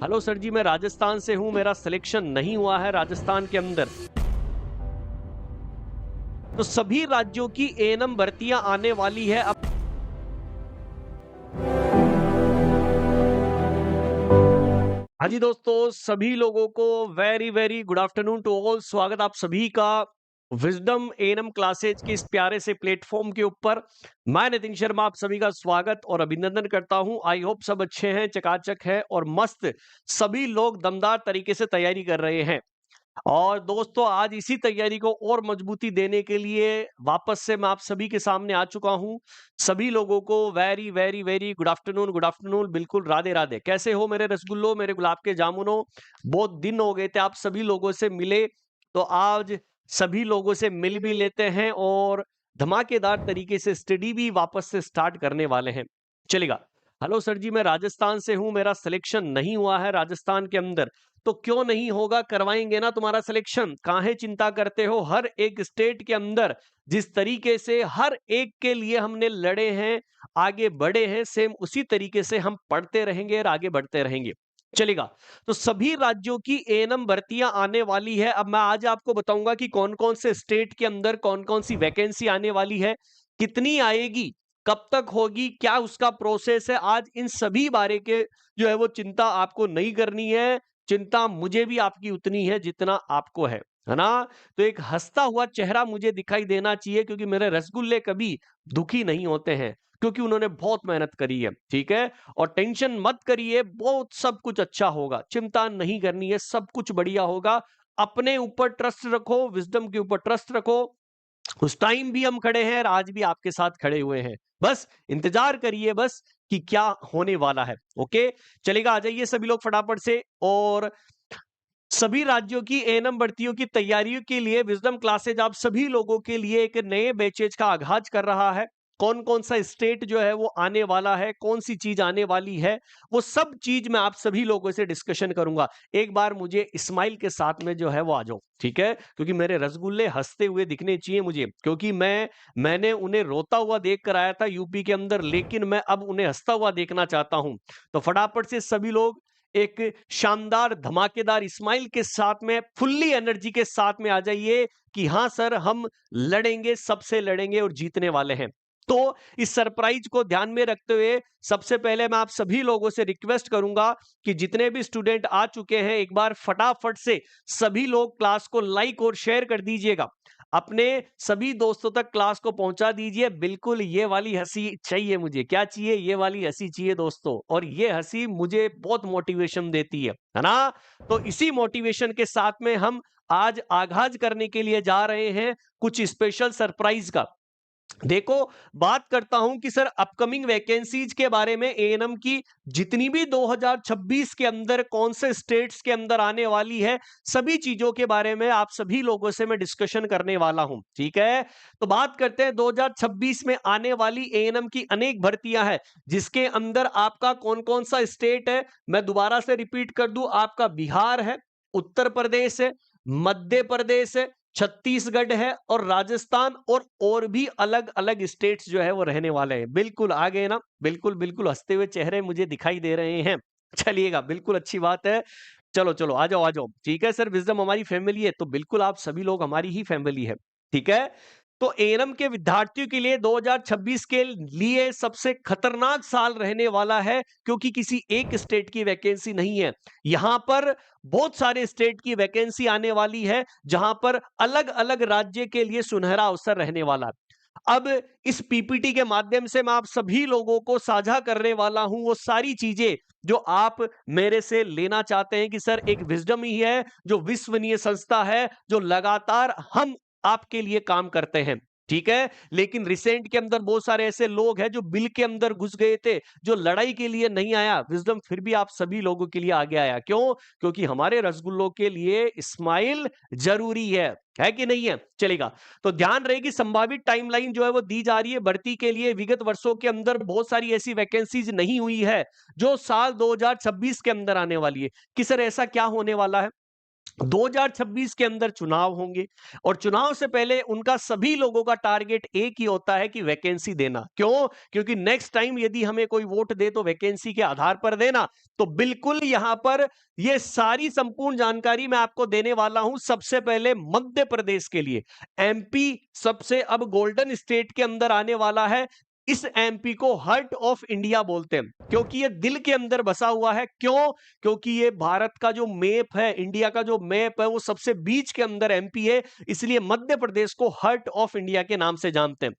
Hello sir जी, मैं राजस्थान से हूँ। मेरा सिलेक्शन नहीं हुआ है राजस्थान के अंदर। तो सभी राज्यों की एएनएम भर्तियां आने वाली है अब। हाँ जी दोस्तों, सभी लोगों को very very good afternoon to all. स्वागत आप सभी का विजडम एएनएम क्लासेज के इस प्यारे से प्लेटफॉर्म के ऊपर। मैं नितिन शर्मा आप सभी का स्वागत और अभिनंदन करता हूं। आई होप सब अच्छे हैं, चकाचक है और मस्त। सभी लोग दमदार तरीके से तैयारी कर रहे हैं। और दोस्तों, आज इसी तैयारी को और मजबूती देने के लिए वापस से मैं आप सभी के सामने आ चुका हूं। सभी लोगों को very very very good afternoon, good afternoon, बिल्कुल राधे राधे। कैसे हो मेरे रसगुल्लो, मेरे गुलाब के जामुनो? बहुत दिन हो गए थे आप सभी लोगों से मिले, तो आज सभी लोगों से मिल भी लेते हैं और धमाकेदार तरीके से स्टडी भी वापस से स्टार्ट करने वाले हैं। चलेगा। हेलो सर जी, मैं राजस्थान से हूं। मेरा सिलेक्शन नहीं हुआ है राजस्थान के अंदर। तो क्यों नहीं होगा, करवाएंगे ना तुम्हारा सिलेक्शन। काहे चिंता करते हो? हर एक स्टेट के अंदर जिस तरीके से हर एक के लिए हमने लड़े हैं, आगे बढ़े हैं, सेम उसी तरीके से हम पढ़ते रहेंगे और आगे बढ़ते रहेंगे। चलेगा। तो सभी राज्यों की एएनएम भर्तियां आने वाली है। अब मैं आज आपको बताऊंगा कि कौन कौन से स्टेट के अंदर कौन कौन सी वैकेंसी आने वाली है, कितनी आएगी, कब तक होगी, क्या उसका प्रोसेस है। आज इन सभी बारे के जो है वो चिंता आपको नहीं करनी है। चिंता मुझे भी आपकी उतनी है जितना आपको है ना? तो एक हंसता हुआ चेहरा मुझे दिखाई देना चाहिए, क्योंकि मेरे रसगुल्ले कभी दुखी नहीं होते हैं, क्योंकि उन्होंने बहुत मेहनत करी है। ठीक है? और टेंशन मत करिए, बहुत सब कुछ अच्छा होगा। चिंता नहीं करनी है, सब कुछ बढ़िया होगा। अपने ऊपर ट्रस्ट रखो, विजडम के ऊपर ट्रस्ट रखो। उस टाइम भी हम खड़े हैं और आज भी आपके साथ खड़े हुए हैं। बस इंतजार करिए बस कि क्या होने वाला है। ओके, चलेगा। आ जाइए सभी लोग फटाफट से। और सभी राज्यों की एएनएम भर्तियों की तैयारियों के लिए विजडम क्लासेज आप सभी लोगों के लिए एक नए बैचेज का आगाज कर रहा है। कौन कौन सा स्टेट जो है वो आने वाला है, कौन सी चीज आने वाली है, वो सब चीज मैं आप सभी लोगों से डिस्कशन करूंगा। एक बार मुझे स्माइल के साथ में जो है वो आ जाओ, ठीक है? क्योंकि मेरे रसगुल्ले हंसते हुए दिखने चाहिए मुझे, क्योंकि मैंने उन्हें रोता हुआ देख कर आया था यूपी के अंदर, लेकिन मैं अब उन्हें हंसता हुआ देखना चाहता हूं। तो फटाफट से सभी लोग एक शानदार धमाकेदार स्माइल के साथ में, फुल्ली एनर्जी के साथ में आ जाइए कि हां सर, हम लड़ेंगे, सबसे लड़ेंगे और जीतने वाले हैं। तो इस सरप्राइज को ध्यान में रखते हुए सबसे पहले मैं आप सभी लोगों से रिक्वेस्ट करूंगा कि जितने भी स्टूडेंट आ चुके हैं, एक बार फटाफट से सभी लोग क्लास को लाइक और शेयर कर दीजिएगा। अपने सभी दोस्तों तक क्लास को पहुंचा दीजिए। बिल्कुल ये वाली हंसी चाहिए मुझे। क्या चाहिए? ये वाली हंसी चाहिए दोस्तों। और ये हंसी मुझे बहुत मोटिवेशन देती है ना? तो इसी मोटिवेशन के साथ में हम आज आगाज करने के लिए जा रहे हैं कुछ स्पेशल सरप्राइज का। देखो, बात करता हूं कि सर अपकमिंग वैकेंसीज के बारे में, एएनएम की जितनी भी 2026 के अंदर कौन से स्टेट्स के अंदर आने वाली है, सभी चीजों के बारे में आप सभी लोगों से मैं डिस्कशन करने वाला हूं। ठीक है? तो बात करते हैं 2026 में आने वाली एएनएम की अनेक भर्तियां हैं, जिसके अंदर आपका कौन कौन सा स्टेट है। मैं दोबारा से रिपीट कर दूं, आपका बिहार है, उत्तर प्रदेश है, मध्य प्रदेश है, छत्तीसगढ़ है और राजस्थान, और भी अलग अलग स्टेट्स जो है वो रहने वाले हैं। बिल्कुल आ गए ना? बिल्कुल बिल्कुल हंसते हुए चेहरे मुझे दिखाई दे रहे हैं। चलिएगा, बिल्कुल अच्छी बात है। चलो चलो, आ जाओ आ जाओ। ठीक है सर, विजडम हमारी फैमिली है, तो बिल्कुल आप सभी लोग हमारी ही फैमिली है। ठीक है? तो एएनएम के विद्यार्थियों के लिए 2026 के लिए सबसे खतरनाक साल रहने वाला है, क्योंकि किसी एक स्टेट की वैकेंसी नहीं है। यहां पर बहुत सारे स्टेट की वैकेंसी आने वाली है, जहां पर अलग अलग राज्य के लिए सुनहरा अवसर रहने वाला है। अब इस पीपीटी के माध्यम से मैं आप सभी लोगों को साझा करने वाला हूं वो सारी चीजें जो आप मेरे से लेना चाहते हैं कि सर, एक विजडम ही है जो विश्वसनीय संस्था है, जो लगातार हम आपके लिए काम करते हैं। ठीक है? लेकिन रिसेंट के अंदर बहुत सारे ऐसे लोग हैं जो बिल के अंदर घुस गए थे, जो लड़ाई के लिए नहीं आया। विजडम फिर भी आप सभी लोगों के लिए आगे आया। क्यों? क्योंकि हमारे रसगुल्लों के लिए स्माइल जरूरी है कि नहीं है? चलेगा। तो ध्यान रहे कि संभावित टाइमलाइन जो है वो दी जा रही है भर्ती के लिए। विगत वर्षों के अंदर बहुत सारी ऐसी वैकेंसीज नहीं हुई है, जो साल 2026 के अंदर आने वाली है। कि सर ऐसा क्या होने वाला है? 2026 के अंदर चुनाव होंगे और चुनाव से पहले उनका सभी लोगों का टारगेट एक ही होता है कि वैकेंसी देना। क्यों? क्योंकि नेक्स्ट टाइम यदि हमें कोई वोट दे तो वैकेंसी के आधार पर देना। तो बिल्कुल यहां पर ये सारी संपूर्ण जानकारी मैं आपको देने वाला हूं। सबसे पहले मध्य प्रदेश के लिए, एमपी सबसे अब गोल्डन स्टेट के अंदर आने वाला है। इस एमपी को हार्ट ऑफ इंडिया बोलते हैं क्योंकि ये दिल के अंदर बसा हुआ है। क्यों? क्योंकि ये भारत का जो मैप है, इंडिया का जो मैप है, वो सबसे बीच के अंदर एमपी है, इसलिए मध्य प्रदेश को हार्ट ऑफ इंडिया के नाम से जानते हैं।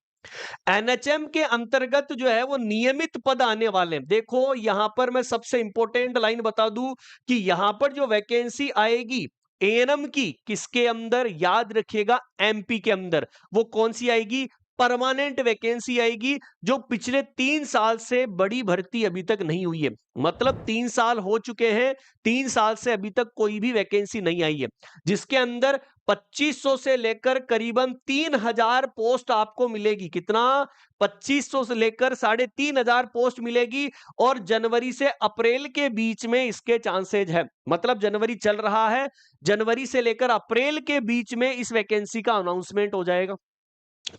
एनएचएम के अंतर्गत जो है वो नियमित पद आने वाले हैं। देखो यहां पर मैं सबसे इंपॉर्टेंट लाइन बता दूं कि यहां पर जो वैकेंसी आएगी एएनएम की, किसके अंदर? याद रखिएगा, एमपी के अंदर। वो कौन सी आएगी? परमानेंट वैकेंसी आएगी, जो पिछले 3 साल से बड़ी भर्ती अभी तक नहीं हुई है। मतलब 3 साल हो चुके हैं, 3 साल से अभी तक कोई भी वैकेंसी नहीं आई है, जिसके अंदर 2500 से लेकर करीबन 3000 पोस्ट आपको मिलेगी। कितना? 2500 से लेकर 3500 पोस्ट मिलेगी और जनवरी से अप्रैल के बीच में इसके चांसेज है। मतलब जनवरी चल रहा है, जनवरी से लेकर अप्रैल के बीच में इस वैकेंसी का अनाउंसमेंट हो जाएगा।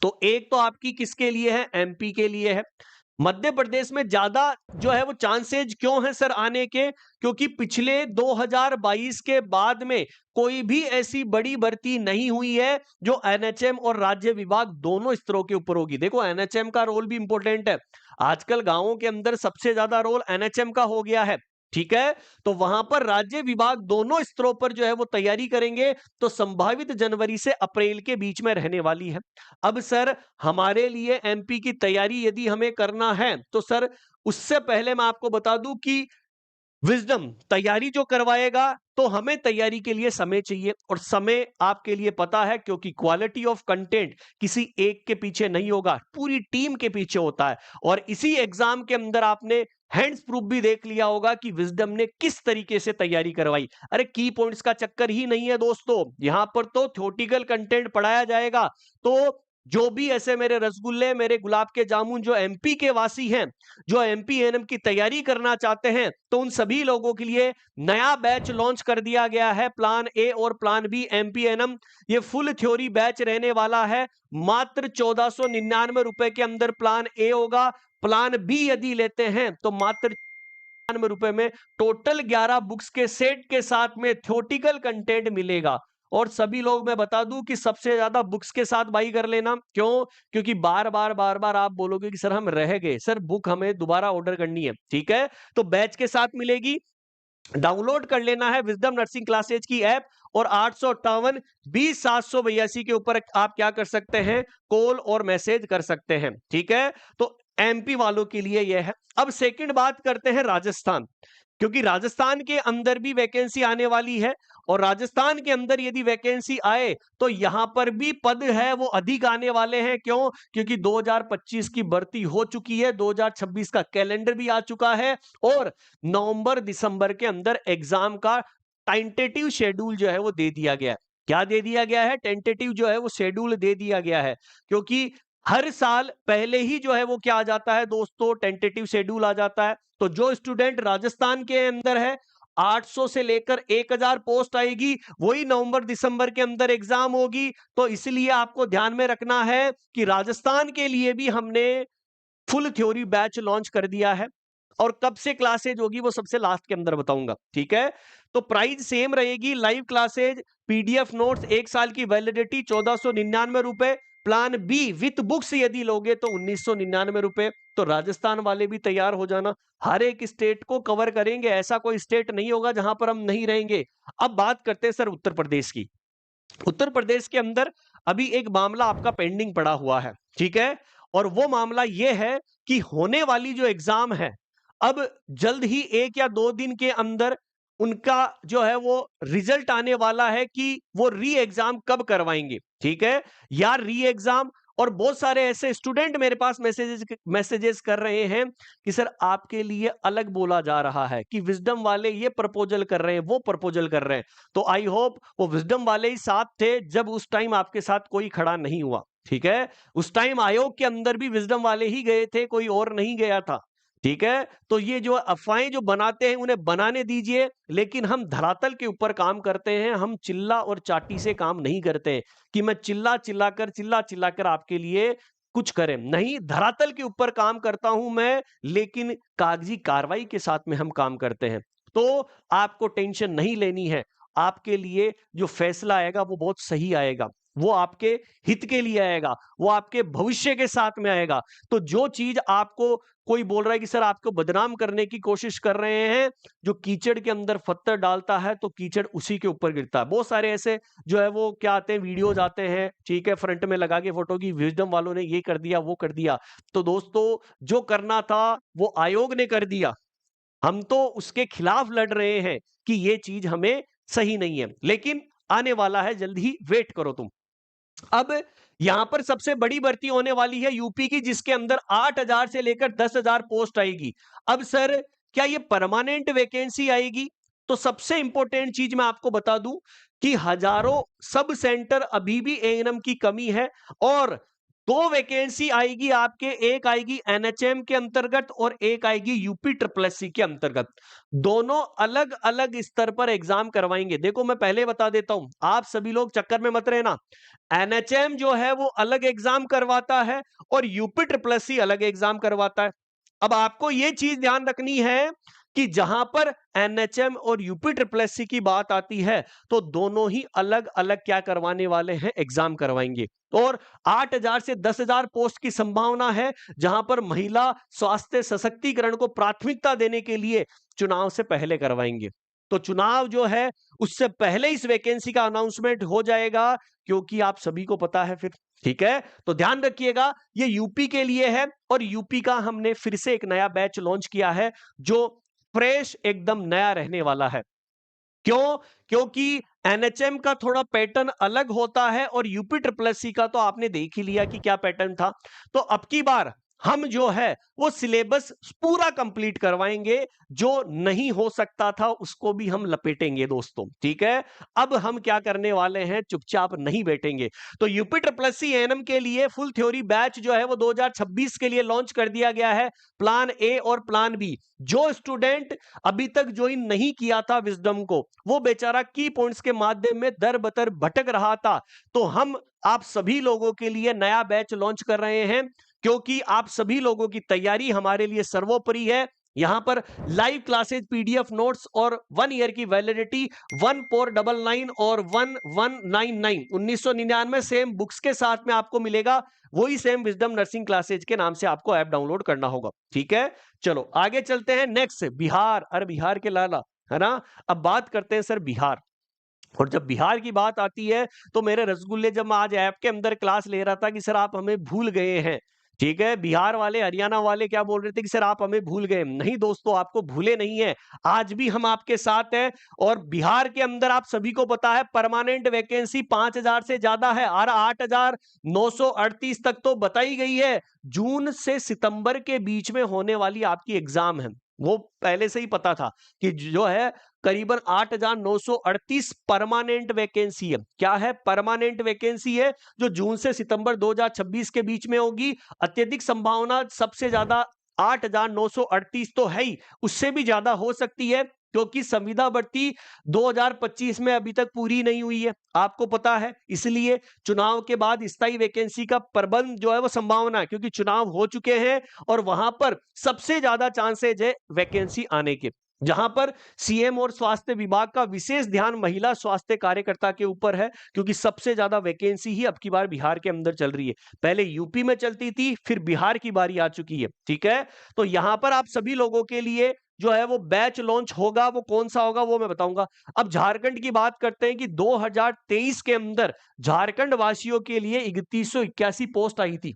तो एक तो आपकी किसके लिए है? एमपी के लिए है। मध्य प्रदेश में ज्यादा जो है वो चांसेज क्यों है सर आने के? क्योंकि पिछले 2022 के बाद में कोई भी ऐसी बड़ी भर्ती नहीं हुई है जो एनएचएम और राज्य विभाग दोनों स्तरों के ऊपर होगी। देखो एनएचएम का रोल भी इंपॉर्टेंट है। आजकल गांवों के अंदर सबसे ज्यादा रोल एनएचएम का हो गया है। ठीक है, तो वहां पर राज्य विभाग दोनों स्तरों पर जो है वो तैयारी करेंगे, तो संभावित जनवरी से अप्रैल के बीच में रहने वाली है। अब सर हमारे लिए एमपी की तैयारी यदि हमें करना है तो सर उससे पहले मैं आपको बता दूं कि विजडम तैयारी जो करवाएगा, तो हमें तैयारी के लिए समय चाहिए और समय आपके लिए पता है, क्योंकि क्वालिटी ऑफ कंटेंट किसी एक के पीछे नहीं होगा, पूरी टीम के पीछे होता है। और इसी एग्जाम के अंदर आपने हैंड्स प्रूफ भी देख लिया होगा कि विजडम ने किस तरीके से तैयारी करवाई। अरे की पॉइंट्स का चक्कर ही नहीं है दोस्तों, यहां पर तो थ्योरेटिकल कंटेंट पढ़ाया जाएगा। तो जो भी ऐसे मेरे रसगुल्ले, मेरे गुलाब के जामुन जो एमपी के वासी हैं, जो एमपी एएनएम की तैयारी करना चाहते हैं, तो उन सभी लोगों के लिए नया बैच लॉन्च कर दिया गया है, प्लान ए और प्लान बी एमपी एएनएम। ये फुल थ्योरी बैच रहने वाला है। मात्र 1499 के अंदर प्लान ए होगा। प्लान बी यदि लेते हैं तो मात्र ₹99 में टोटल 11 बुक्स के सेट के साथ में थ्योरेटिकल कंटेंट मिलेगा। और सभी लोग मैं बता दूं कि सबसे ज्यादा बुक्स के साथ बाई कर लेना। क्यों? क्योंकि बार बार आप बोलोगे कि सर हम रह गए, सर बुक हमें दोबारा ऑर्डर करनी है। ठीक है, तो बैच के साथ मिलेगी। डाउनलोड कर लेना है विजडम नर्सिंग क्लासेज की ऐप और 858-20-782 के ऊपर आप क्या कर सकते हैं? कॉल और मैसेज कर सकते हैं। ठीक है, तो एमपी वालों के लिए यह है। अब सेकंड बात करते हैं राजस्थान, क्योंकि राजस्थान के अंदर भी वैकेंसी आने वाली है और राजस्थान के अंदर यदि वैकेंसी आए तो यहां पर भी पद है वो अधिक आने वाले हैं। क्यों? क्योंकि 2025 की भर्ती हो चुकी है, 2026 का कैलेंडर भी आ चुका है और नवंबर दिसंबर के अंदर एग्जाम का टेंटेटिव शेड्यूल जो है वो दे दिया गया है। क्या दे दिया गया है? टेंटेटिव जो है वो शेड्यूल दे दिया गया है, क्योंकि हर साल पहले ही जो है वो क्या आ जाता है दोस्तों? टेंटेटिव शेड्यूल आ जाता है। तो जो स्टूडेंट राजस्थान के अंदर है, 800 से लेकर 1000 पोस्ट आएगी, वही नवंबर दिसंबर के अंदर एग्जाम होगी। तो इसलिए आपको ध्यान में रखना है कि राजस्थान के लिए भी हमने फुल थ्योरी बैच लॉन्च कर दिया है और कब से क्लासेज होगी वो सबसे लास्ट के अंदर बताऊंगा। ठीक है, तो प्राइस सेम रहेगी। लाइव क्लासेज, पीडीएफ नोट्स, 1 साल की validity, ₹1499। Plan B with books यदि लोगे तो ₹1999। तो राजस्थान वाले भी तैयार हो जाना, हर एक स्टेट को कवर करेंगे, ऐसा कोई स्टेट नहीं होगा जहां पर हम नहीं रहेंगे। अब बात करते हैं सर उत्तर प्रदेश की। उत्तर प्रदेश के अंदर अभी एक मामला आपका पेंडिंग पड़ा हुआ है। ठीक है, और वो मामला ये है कि होने वाली जो एग्जाम है, अब जल्द ही 1 या 2 दिन के अंदर उनका जो है वो रिजल्ट आने वाला है कि वो री एग्जाम कब करवाएंगे। ठीक है, या री एग्जाम। और बहुत सारे ऐसे स्टूडेंट मेरे पास मैसेजेस कर रहे हैं कि सर आपके लिए अलग बोला जा रहा है, कि विजडम वाले ये प्रपोजल कर रहे हैं, वो प्रपोजल कर रहे हैं। तो आई होप वो विजडम वाले ही साथ थे जब उस टाइम आपके साथ कोई खड़ा नहीं हुआ। ठीक है, उस टाइम आयोग के अंदर भी विजडम वाले ही गए थे, कोई और नहीं गया था। ठीक है? तो ये जो अफ़वाहें जो बनाते हैं उन्हें बनाने दीजिए, लेकिन हम धरातल के ऊपर काम करते हैं, हम चिल्ला और चाटी से काम नहीं करते हैं कि मैं चिल्ला-चिल्ला कर आपके लिए कुछ करें। नहीं, धरातल के ऊपर काम करता हूं मैं, लेकिन कागजी कार्रवाई के साथ में हम काम करते हैं। तो आपको टेंशन नहीं लेनी है। आपके लिए जो फैसला आएगा वो बहुत सही आएगा। वो आपके हित के लिए आएगा, वो आपके भविष्य के साथ में आएगा। तो जो चीज़ आपको कोई बोल रहा है कि सर आपको बदनाम करने की कोशिश कर रहे हैं, जो कीचड़ के अंदर पत्थर डालता है तो कीचड़ उसी के ऊपर गिरता है। बहुत सारे ऐसे जो है वो क्या आते हैं, वीडियोज आते हैं, ठीक है, फ्रंट में लगा के फोटो की विजडम वालों ने ये कर दिया वो कर दिया। तो दोस्तों, जो करना था वो आयोग ने कर दिया। हम तो उसके खिलाफ लड़ रहे हैं कि ये चीज हमें सही नहीं है, लेकिन आने वाला है जल्द ही, वेट करो तुम। अब यहां पर सबसे बड़ी भर्ती होने वाली है यूपी की, जिसके अंदर 8,000 से लेकर 10,000 पोस्ट आएगी। अब सर, क्या ये परमानेंट वैकेंसी आएगी? तो सबसे इंपॉर्टेंट चीज मैं आपको बता दूं कि हजारों सब सेंटर अभी भी एएनएम की कमी है, और दो वैकेंसी आएगी आपके, एक आएगी एनएचएम के अंतर्गत और एक आएगी यूपी ट्रिपल एससी के अंतर्गत। दोनों अलग अलग स्तर पर एग्जाम करवाएंगे। देखो, मैं पहले बता देता हूं, आप सभी लोग चक्कर में मत रहना। एनएचएम जो है वो अलग एग्जाम करवाता है और यूपी ट्रिपल एससी अलग एग्जाम करवाता है। अब आपको ये चीज ध्यान रखनी है कि जहां पर एनएचएम और यूपी ट्रिपल एससी की बात आती है, तो दोनों ही अलग अलग क्या करवाने वाले हैं, एग्जाम करवाएंगे। और 8,000 से 10,000 पोस्ट की संभावना है, जहां पर महिला स्वास्थ्य सशक्तिकरण को प्राथमिकता देने के लिए चुनाव से पहले करवाएंगे। तो चुनाव जो है उससे पहले इस वैकेंसी का अनाउंसमेंट हो जाएगा, क्योंकि आप सभी को पता है फिर। ठीक है, तो ध्यान रखिएगा, ये यूपी के लिए है, और यूपी का हमने फिर से एक नया बैच लॉन्च किया है जो फ्रेश एकदम नया रहने वाला है। क्यों? क्योंकि एनएचएम का थोड़ा पैटर्न अलग होता है और यूपी ट्रिपल एससी का तो आपने देख ही लिया कि क्या पैटर्न था। तो अब की बार हम जो है वो सिलेबस पूरा कंप्लीट करवाएंगे, जो नहीं हो सकता था उसको भी हम लपेटेंगे दोस्तों। ठीक है, अब हम क्या करने वाले हैं, चुपचाप नहीं बैठेंगे। तो यूपी ट्रिपल एससी एएनएम के लिए फुल थ्योरी बैच जो है वो 2026 के लिए लॉन्च कर दिया गया है, प्लान ए और प्लान बी। जो स्टूडेंट अभी तक ज्वाइन नहीं किया था विजडम को, वो बेचारा की पॉइंट्स के माध्यम में दर बतर भटक रहा था। तो हम आप सभी लोगों के लिए नया बैच लॉन्च कर रहे हैं, क्योंकि आप सभी लोगों की तैयारी हमारे लिए सर्वोपरि है। यहां पर लाइव क्लासेज, पीडीएफ नोट्स और 1 ईयर की वैलिडिटी 1499 और 1199 1999 सेम बुक्स के साथ में आपको मिलेगा। वही सेम विजडम नर्सिंग क्लासेज के नाम से आपको ऐप डाउनलोड करना होगा। ठीक है, चलो आगे चलते हैं। नेक्स्ट बिहार। अरे बिहार के लाला, है ना। अब बात करते हैं सर बिहार। और जब बिहार की बात आती है तो मेरे रसगुल्ले, जब मैं आज ऐप के अंदर क्लास ले रहा था कि सर आप हमें भूल गए हैं, ठीक है, बिहार वाले हरियाणा वाले क्या बोल रहे थे कि सर आप हमें भूल गए। नहीं दोस्तों, आपको भूले नहीं है, आज भी हम आपके साथ हैं। और बिहार के अंदर आप सभी को पता है परमानेंट वैकेंसी 5,000 से ज्यादा है, और 8,938 तक तो बताई गई है। जून से सितंबर के बीच में होने वाली आपकी एग्जाम है, वो पहले से ही पता था कि जो है करीबन 8,938 परमानेंट वैकेंसी है। क्या है? परमानेंट वैकेंसी है, जो जून से सितंबर 2026 के बीच में होगी। अत्यधिक संभावना सबसे ज्यादा 8,938 तो है ही, उससे भी ज्यादा हो सकती है, क्योंकि संविदा भर्ती 2025 में अभी तक पूरी नहीं हुई है, आपको पता है। इसलिए चुनाव के बाद स्थायी वैकेंसी का प्रबंध जो है वो संभावना है, क्योंकि चुनाव हो चुके हैं और वहां पर सबसे ज्यादा चांसेज है वैकेंसी आने के। जहां पर सीएम और स्वास्थ्य विभाग का विशेष ध्यान महिला स्वास्थ्य कार्यकर्ता के ऊपर है, क्योंकि सबसे ज्यादा वैकेंसी ही अब की बार बिहार के अंदर चल रही है। पहले यूपी में चलती थी, फिर बिहार की बारी आ चुकी है। ठीक है, तो यहां पर आप सभी लोगों के लिए जो है वो बैच लॉन्च होगा, वो कौन सा होगा वो मैं बताऊंगा। अब झारखंड की बात करते हैं कि 2023 के अंदर झारखंड वासियों के लिए 3181 पोस्ट आई थी,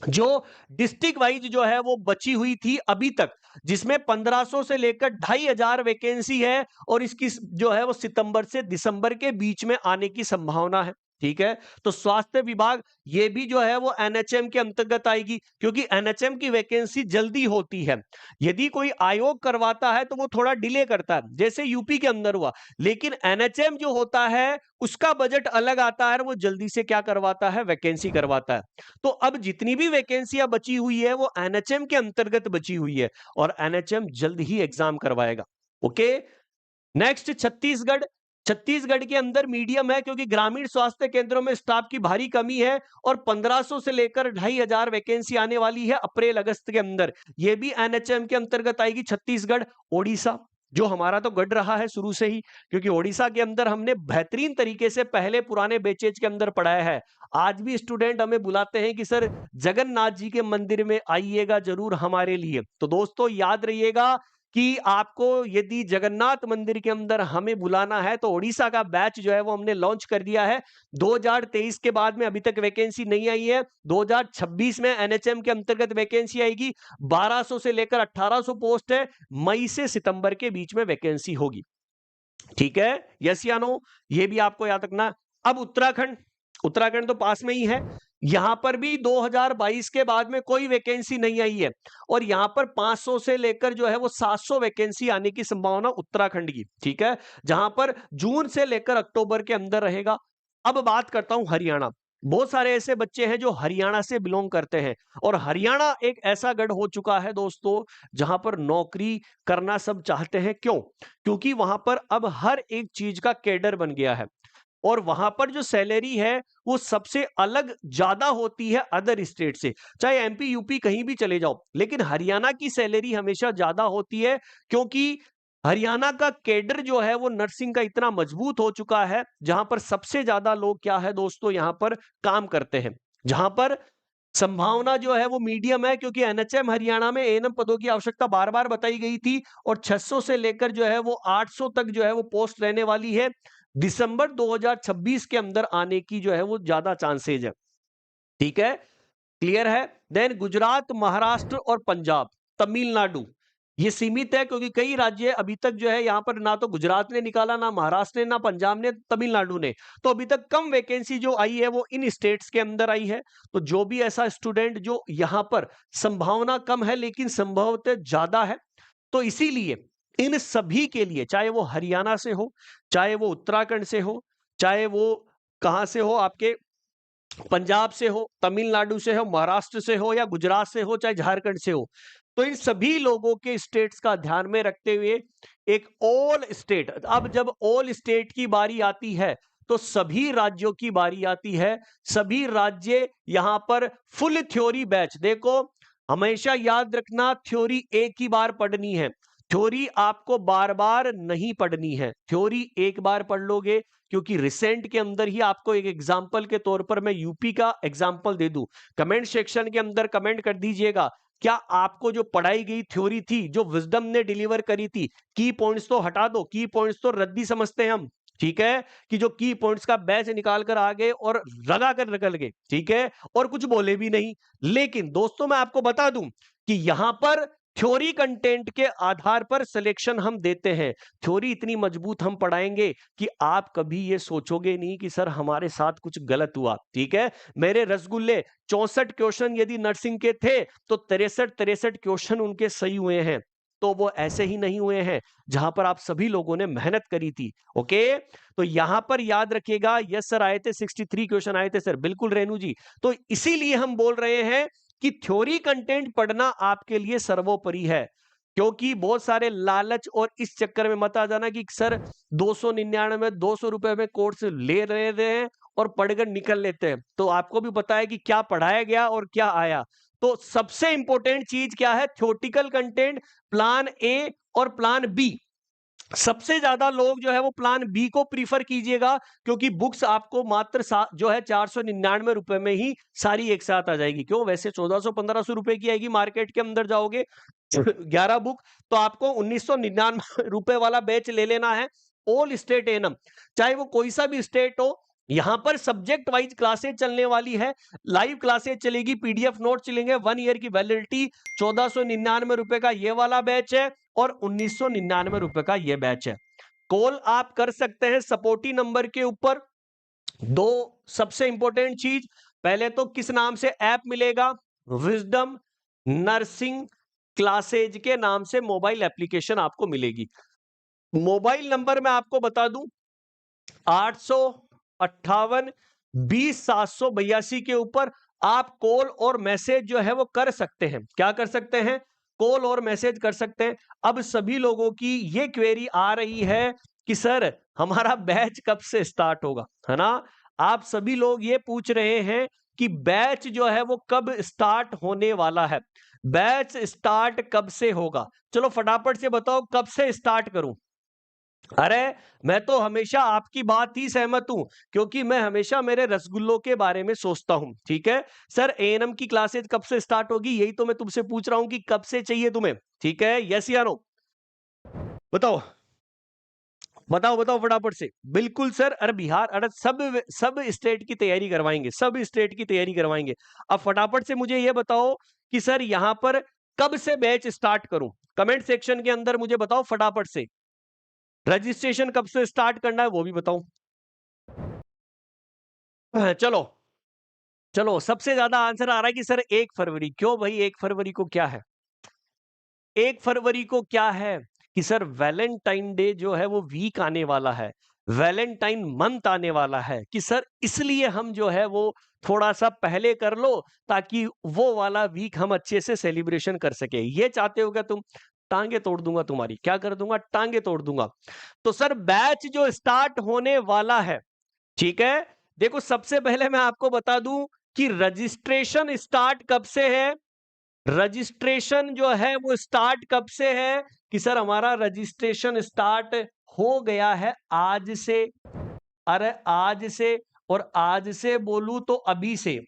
जो डिस्ट्रिक्ट वाइज जो है वो बची हुई थी अभी तक, जिसमें 1500 से लेकर 2,500 वैकेंसी है, और इसकी जो है वो सितंबर से दिसंबर के बीच में आने की संभावना है। ठीक है। तो स्वास्थ्य विभाग ये भी जो है वो एनएचएम के अंतर्गत आएगी, क्योंकि एनएचएम की वैकेंसी जल्दी होती है। यदि कोई आयोग करवाता है तो वो थोड़ा डिले करता है, जैसे यूपी के अंदर हुआ। लेकिन एनएचएम जो होता है उसका बजट अलग आता है, वो जल्दी से क्या करवाता है, वैकेंसी करवाता है। तो अब जितनी भी वैकेंसियां बची हुई है वो एनएचएम के अंतर्गत बची हुई है, और एनएचएम जल्द ही एग्जाम करवाएगा। ओके। नेक्स्ट छत्तीसगढ़। छत्तीसगढ़ के अंदर मीडियम है, क्योंकि ग्रामीण स्वास्थ्य केंद्रों में स्टाफ की भारी कमी है, और 1500 से लेकर 2500 वैकेंसी आने वाली है अप्रैल अगस्त के अंदर। यह भी एनएचएम के अंतर्गत आएगी। छत्तीसगढ़। ओडिशा, जो हमारा तो गढ़ रहा है शुरू से ही, क्योंकि ओडिशा के अंदर हमने बेहतरीन तरीके से पहले पुराने बैचेज के अंदर पढ़ाया है। आज भी स्टूडेंट हमें बुलाते हैं कि सर जगन्नाथ जी के मंदिर में आइएगा जरूर हमारे लिए। तो दोस्तों याद रहिएगा कि आपको यदि जगन्नाथ मंदिर के अंदर हमें बुलाना है तो ओडिशा का बैच जो है वो हमने लॉन्च कर दिया है। 2023 के बाद में अभी तक वैकेंसी नहीं आई है। 2026 में एनएचएम के अंतर्गत वैकेंसी आएगी। 1200 से लेकर 1800 पोस्ट है। मई से सितंबर के बीच में वैकेंसी होगी। ठीक है, यस या नो, ये भी आपको याद रखना। अब उत्तराखंड। उत्तराखंड तो पास में ही है। यहां पर भी 2022 के बाद में कोई वैकेंसी नहीं आई है, और यहां पर 500 से लेकर जो है वो 700 वैकेंसी आने की संभावना उत्तराखंड की। ठीक है, जहां पर जून से लेकर अक्टूबर के अंदर रहेगा। अब बात करता हूं हरियाणा। बहुत सारे ऐसे बच्चे हैं जो हरियाणा से बिलोंग करते हैं, और हरियाणा एक ऐसा गढ़ हो चुका है दोस्तों जहां पर नौकरी करना सब चाहते हैं। क्यों? क्योंकि वहां पर अब हर एक चीज का कैडर बन गया है, और वहां पर जो सैलरी है वो सबसे अलग ज्यादा होती है अदर स्टेट से। चाहे एमपी यूपी कहीं भी चले जाओ, लेकिन हरियाणा की सैलरी हमेशा ज्यादा होती है, क्योंकि हरियाणा का कैडर जो है वो नर्सिंग का इतना मजबूत हो चुका है, जहां पर सबसे ज्यादा लोग क्या है दोस्तों यहां पर काम करते हैं। जहां पर संभावना जो है वो मीडियम है, क्योंकि एनएचएम हरियाणा में एएनएम पदों की आवश्यकता बार बार बताई गई थी, और 600 से लेकर जो है वो 800 तक जो है वो पोस्ट रहने वाली है। दिसंबर 2026 के अंदर आने की जो है वो ज्यादा चांसेज है। ठीक है, क्लियर है। देन गुजरात, महाराष्ट्र और पंजाब, तमिलनाडु, ये सीमित है, क्योंकि कई राज्य अभी तक जो है यहां पर ना तो गुजरात ने निकाला, ना महाराष्ट्र ने, ना पंजाब ने, तमिलनाडु ने। तो अभी तक कम वैकेंसी जो आई है वो इन स्टेट्स के अंदर आई है। तो जो भी ऐसा स्टूडेंट जो यहां पर संभावना कम है लेकिन संभवतः ज्यादा है, तो इसीलिए इन सभी के लिए, चाहे वो हरियाणा से हो, चाहे वो उत्तराखंड से हो, चाहे वो कहां से हो, आपके पंजाब से हो, तमिलनाडु से हो, महाराष्ट्र से हो, या गुजरात से हो, चाहे झारखंड से हो, तो इन सभी लोगों के स्टेट्स का ध्यान में रखते हुए एक ऑल स्टेट, अब जब ऑल स्टेट की बारी आती है तो सभी राज्यों की बारी आती है। सभी राज्य यहां पर फुल थ्योरी बैच, देखो हमेशा याद रखना, थ्योरी एक ही बार पढ़नी है। थ्योरी आपको बार बार नहीं पढ़नी है, थ्योरी एक बार पढ़ लोगे, क्योंकि रिसेंट के अंदर ही आपको एक एग्जांपल के तौर पर मैं यूपी का एग्जांपल दे दूं। कमेंट सेक्शन के अंदर कमेंट कर दीजिएगा, क्या आपको जो पढ़ाई गई थ्योरी थी, जो विजडम ने डिलीवर करी थी, की पॉइंट्स तो हटा दो, की पॉइंट्स तो रद्दी समझते हैं हम। ठीक है, कि जो की पॉइंट्स का बैच निकाल कर आ गए और लगा कर निकल गए। ठीक है, और कुछ बोले भी नहीं। लेकिन दोस्तों मैं आपको बता दूं कि यहां पर थ्योरी कंटेंट के आधार पर सिलेक्शन हम देते हैं। थ्योरी इतनी मजबूत हम पढ़ाएंगे कि आप कभी ये सोचोगे नहीं कि सर हमारे साथ कुछ गलत हुआ। ठीक है, मेरे रसगुल्ले 64 क्वेश्चन यदि नर्सिंग के थे तो 63 क्वेश्चन उनके सही हुए हैं। तो वो ऐसे ही नहीं हुए हैं जहां पर आप सभी लोगों ने मेहनत करी थी। ओके, तो यहां पर याद रखिएगा, यस सर आए थे 63 क्वेश्चन आए थे सर, बिल्कुल रेनू जी। तो इसीलिए हम बोल रहे हैं कि थ्योरी कंटेंट पढ़ना आपके लिए सर्वोपरि है। क्योंकि बहुत सारे लालच और इस चक्कर में मत आ जाना कि सर 299 200 रुपए में कोर्स ले रहे हैं और पढ़कर निकल लेते हैं। तो आपको भी पता है कि क्या पढ़ाया गया और क्या आया। तो सबसे इंपॉर्टेंट चीज क्या है, थ्योरेटिकल कंटेंट, प्लान ए और प्लान बी। सबसे ज्यादा लोग जो है वो प्लान बी को प्रीफर कीजिएगा, क्योंकि बुक्स आपको मात्र जो है 499 रुपए में ही सारी एक साथ आ जाएगी। क्यों, वैसे 1400-1500 रुपए की आएगी, मार्केट के अंदर जाओगे 11 बुक तो आपको 1999 रुपए वाला बैच ले लेना है। ऑल स्टेट एनम, चाहे वो कोई सा भी स्टेट हो, यहां पर सब्जेक्ट वाइज क्लासेज चलने वाली है। लाइव क्लासेज चलेगी, पीडीएफ नोट चलेंगे, 1 ईयर की वैलिडिटी। 1499 रुपए का ये वाला बैच है और 1999 रुपए का ये बैच है। कॉल आप कर सकते हैं सपोर्टी नंबर के ऊपर दो सबसे इंपॉर्टेंट चीज, पहले तो किस नाम से ऐप मिलेगा? विजडम नर्सिंग क्लासेज के नाम से मोबाइल एप्लीकेशन आपको मिलेगी। मोबाइल नंबर मैं आपको बता दूं, 858 20 782 के ऊपर आप कॉल और मैसेज जो है वो कर सकते हैं। क्या कर सकते हैं? कॉल और मैसेज कर सकते हैं। अब सभी लोगों की ये क्वेरी आ रही है कि सर हमारा बैच कब से स्टार्ट होगा, है ना? आप सभी लोग ये पूछ रहे हैं कि बैच जो है वो कब स्टार्ट होने वाला है, बैच स्टार्ट कब से होगा। चलो फटाफट से बताओ कब से स्टार्ट करूं। अरे मैं तो हमेशा आपकी बात ही सहमत हूं, क्योंकि मैं हमेशा मेरे रसगुल्लों के बारे में सोचता हूं। ठीक है सर, एएनएम की क्लासेज कब से स्टार्ट होगी, यही तो मैं तुमसे पूछ रहा हूं कि कब से चाहिए तुम्हें। ठीक है, यस या नो? बताओ बताओ बताओ फटाफट से। बिल्कुल सर, अरे बिहार, अरे सब स्टेट की तैयारी करवाएंगे, सब स्टेट की तैयारी करवाएंगे। अब फटाफट से मुझे यह बताओ कि सर यहां पर कब से बैच स्टार्ट करूं? कमेंट सेक्शन के अंदर मुझे बताओ फटाफट से। रजिस्ट्रेशन कब से स्टार्ट करना है वो भी बताओ। चलो चलो, सबसे ज्यादा आंसर आ रहा है कि सर 1 फरवरी। क्यों भाई 1 फरवरी को क्या है? 1 फरवरी को क्या है कि सर वैलेंटाइन डे जो है वो वीक आने वाला है, वैलेंटाइन मंथ आने वाला है, कि सर इसलिए हम जो है वो थोड़ा सा पहले कर लो, ताकि वो वाला वीक हम अच्छे से सेलिब्रेशन कर सके। ये चाहते हो क्या तुम? टांगे तोड़ दूंगा तुम्हारी, क्या कर दूंगा? टांगे तोड़ दूंगा। तो सर बैच जो स्टार्ट होने वाला है, ठीक है, देखो सबसे पहले मैं आपको बता दूं कि रजिस्ट्रेशन स्टार्ट कब से है। रजिस्ट्रेशन जो है वो स्टार्ट कब से है कि सर हमारा रजिस्ट्रेशन स्टार्ट हो गया है आज से। अरे आज से, और आज से बोलूं तो अभी से।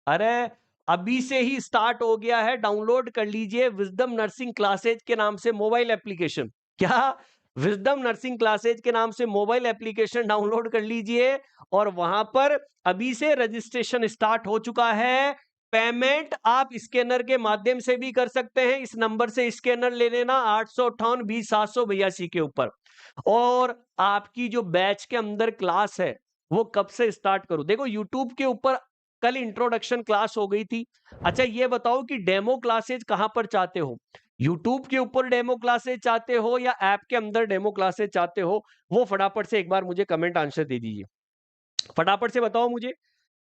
अरे अभी से ही स्टार्ट हो गया है। डाउनलोड कर लीजिए विजडम नर्सिंग क्लासेज के नाम से मोबाइल एप्लीकेशन। क्या? विजडम नर्सिंग क्लासेज के नाम से मोबाइल एप्लीकेशन डाउनलोड कर लीजिए, और वहां पर अभी से रजिस्ट्रेशन स्टार्ट हो चुका है। पेमेंट आप स्कैनर के माध्यम से भी कर सकते हैं। इस नंबर से स्कैनर ले लेना, 858 20 782 के ऊपर। और आपकी जो बैच के अंदर क्लास है वो कब से स्टार्ट करूं? देखो यूट्यूब के ऊपर कल इंट्रोडक्शन क्लास हो गई थी। अच्छा ये बताओ कि डेमो क्लासेज कहां पर चाहते हो? यूट्यूब के ऊपर डेमो क्लासेज चाहते हो या ऐप के अंदर डेमो क्लासेज चाहते हो? वो फटाफट से एक बार मुझे कमेंट आंसर दे दीजिए। फटाफट से बताओ मुझे,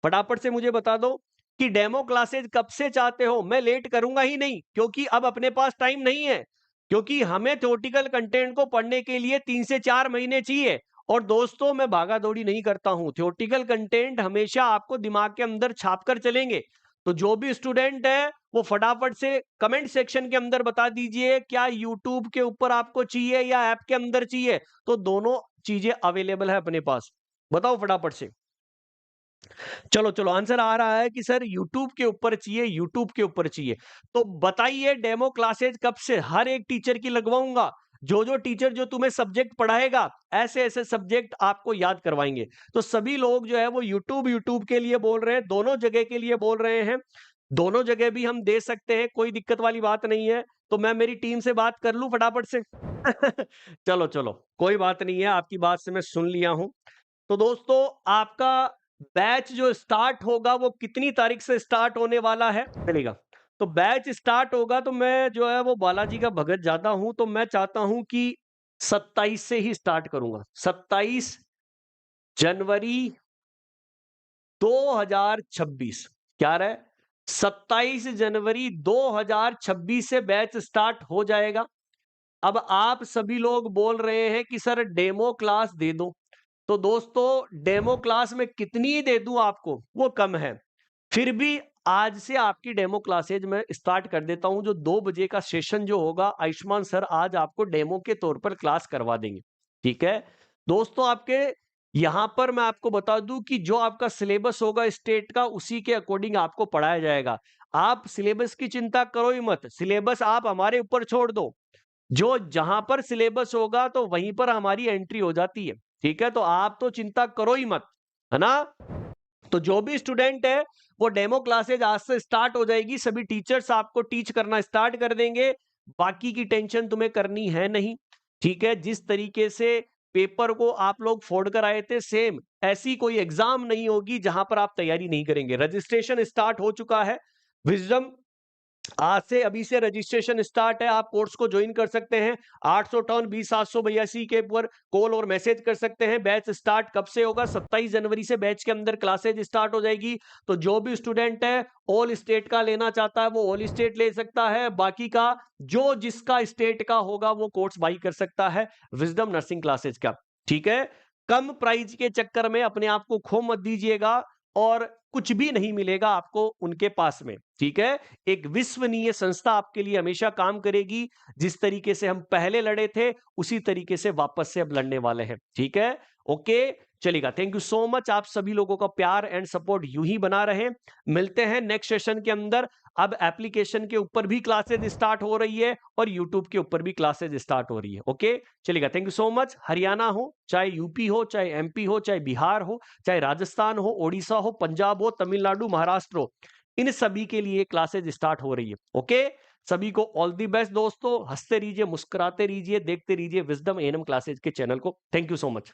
फटाफट से मुझे बता दो कि डेमो क्लासेज कब से चाहते हो। मैं लेट करूंगा ही नहीं, क्योंकि अब अपने पास टाइम नहीं है, क्योंकि हमें थ्योरेटिकल कंटेंट को पढ़ने के लिए 3 से 4 महीने चाहिए। और दोस्तों मैं भागा दौड़ी नहीं करता हूं, थ्योरेटिकल कंटेंट हमेशा आपको दिमाग के अंदर छाप कर चलेंगे। तो जो भी स्टूडेंट है वो फटाफट से कमेंट सेक्शन के अंदर बता दीजिए क्या यूट्यूब के ऊपर आपको चाहिए या ऐप के अंदर चाहिए। तो दोनों चीजें अवेलेबल है अपने पास, बताओ फटाफट से। चलो चलो, आंसर आ रहा है कि सर यूट्यूब के ऊपर चाहिए, यूट्यूब के ऊपर चाहिए। तो बताइए डेमो क्लासेज कब से? हर एक टीचर की लगवाऊंगा। जो जो टीचर जो तुम्हें सब्जेक्ट पढ़ाएगा, ऐसे ऐसे सब्जेक्ट आपको याद करवाएंगे। तो सभी लोग जो है वो यूट्यूब यूट्यूब के लिए बोल रहे हैं, दोनों जगह के लिए बोल रहे हैं। दोनों जगह भी हम दे सकते हैं, कोई दिक्कत वाली बात नहीं है। तो मैं मेरी टीम से बात कर लूं फटाफट से। चलो चलो, कोई बात नहीं है, आपकी बात से मैं सुन लिया हूं। तो दोस्तों आपका बैच जो स्टार्ट होगा वो कितनी तारीख से स्टार्ट होने वाला है चलेगा? तो बैच स्टार्ट होगा तो मैं जो है वो बालाजी का भगत ज्यादा हूं, तो मैं चाहता हूं कि 27 से ही स्टार्ट करूंगा। 27 जनवरी 2026। क्या रहा है? 27 जनवरी 2026 से बैच स्टार्ट हो जाएगा। अब आप सभी लोग बोल रहे हैं कि सर डेमो क्लास दे दो। तो दोस्तों डेमो क्लास में कितनी दे दूं आपको वो कम है। फिर भी आज से आपकी डेमो क्लासेज मैं स्टार्ट कर देता हूं। जो 2 बजे का सेशन जो होगा, आयुष्मान सर आज आपको डेमो के तौर पर क्लास करवा देंगे। ठीक है दोस्तों, आपके यहां पर मैं आपको बता दूं कि जो आपका सिलेबस होगा स्टेट का, उसी के अकॉर्डिंग आपको पढ़ाया जाएगा। आप सिलेबस की चिंता करो ही मत, सिलेबस आप हमारे ऊपर छोड़ दो। जो जहां पर सिलेबस होगा तो वहीं पर हमारी एंट्री हो जाती है। ठीक है, तो आप तो चिंता करो ही मत, है ना? तो जो भी स्टूडेंट है वो डेमो क्लासेज आज से स्टार्ट हो जाएगी, सभी टीचर्स आपको टीच करना स्टार्ट कर देंगे। बाकी की टेंशन तुम्हें करनी है नहीं। ठीक है, जिस तरीके से पेपर को आप लोग फोड़ कर आए थे, सेम ऐसी कोई एग्जाम नहीं होगी जहां पर आप तैयारी नहीं करेंगे। रजिस्ट्रेशन स्टार्ट हो चुका है। विजडम आज से अभी से रजिस्ट्रेशन स्टार्ट है। आप कोर्स को ज्वाइन कर सकते हैं। 800 के ऊपर कॉल और मैसेज कर सकते हैं। बैच स्टार्ट कब से होगा? 27 जनवरी से बैच के अंदर क्लासेज स्टार्ट हो जाएगी। तो जो भी स्टूडेंट है ऑल स्टेट का लेना चाहता है वो ऑल स्टेट ले सकता है। बाकी का जो जिसका स्टेट का होगा वो कोर्स बाई कर सकता है विजडम नर्सिंग क्लासेज का। ठीक है, कम प्राइस के चक्कर में अपने आप को खो मत दीजिएगा और कुछ भी नहीं मिलेगा आपको उनके पास में। ठीक है, एक विश्वसनीय संस्था आपके लिए हमेशा काम करेगी। जिस तरीके से हम पहले लड़े थे उसी तरीके से वापस से अब लड़ने वाले हैं। ठीक है, ओके, चलेगा। Thank you so much. आप सभी लोगों का प्यार एंड सपोर्ट यूं ही बना रहे। मिलते हैं नेक्स्ट सेशन के अंदर। अब एप्लीकेशन के ऊपर भी क्लासेज स्टार्ट हो रही है और यूट्यूब के ऊपर भी क्लासेज स्टार्ट हो रही है। ओके, चलेगा। Thank you so much. Haryana हो, चाहे यूपी हो, चाहे एमपी हो, चाहे बिहार हो, चाहे राजस्थान हो, ओडिशा हो, पंजाब हो, तमिलनाडु, महाराष्ट्र हो, इन सभी के लिए क्लासेज स्टार्ट हो रही है। ओके, सभी को ऑल दी बेस्ट दोस्तों। हंसते रहिए, मुस्कुराते रहिए, देखते रहिए विजडम एएनएम क्लासेज के चैनल को। Thank you so much.